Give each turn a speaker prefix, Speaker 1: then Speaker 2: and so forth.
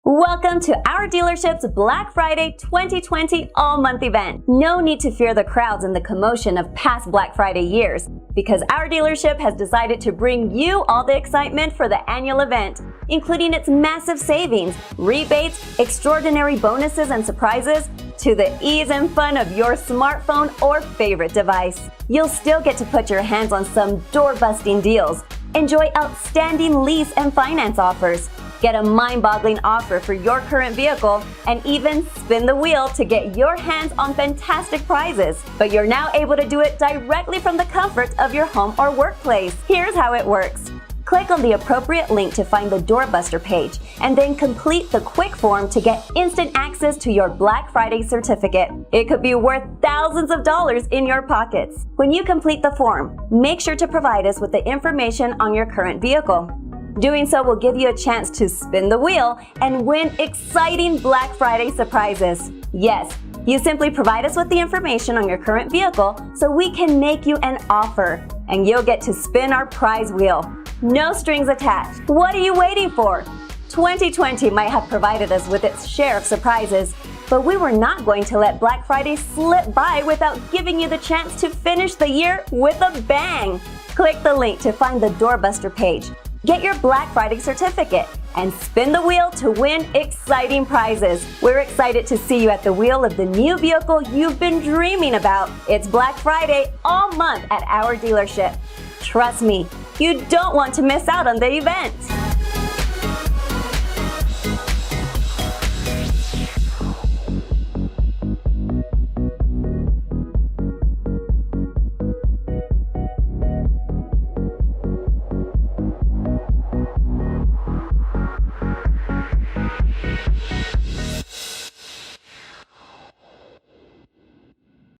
Speaker 1: Welcome to our dealership's Black Friday 2020 all-month event. No need to fear the crowds and the commotion of past Black Friday years, because our dealership has decided to bring you all the excitement for the annual event, including its massive savings, rebates, extraordinary bonuses and surprises, to the ease and fun of your smartphone or favorite device. You'll still get to put your hands on some door-busting deals, enjoy outstanding lease and finance offers, get a mind-boggling offer for your current vehicle, and even spin the wheel to get your hands on fantastic prizes. But you're now able to do it directly from the comfort of your home or workplace. Here's how it works. Click on the appropriate link to find the Doorbuster page, and then complete the quick form to get instant access to your Black Friday certificate. It could be worth thousands of dollars in your pockets. When you complete the form, make sure to provide us with the information on your current vehicle. Doing so will give you a chance to spin the wheel and win exciting Black Friday surprises. Yes, you simply provide us with the information on your current vehicle so we can make you an offer, and you'll get to spin our prize wheel. No strings attached. What are you waiting for? 2020 might have provided us with its share of surprises, but we were not going to let Black Friday slip by without giving you the chance to finish the year with a bang. Click the link to find the Doorbuster page. Get your Black Friday certificate and spin the wheel to win exciting prizes. We're excited to see you at the wheel of the new vehicle you've been dreaming about. It's Black Friday all month at our dealership. Trust me, you don't want to miss out on the event.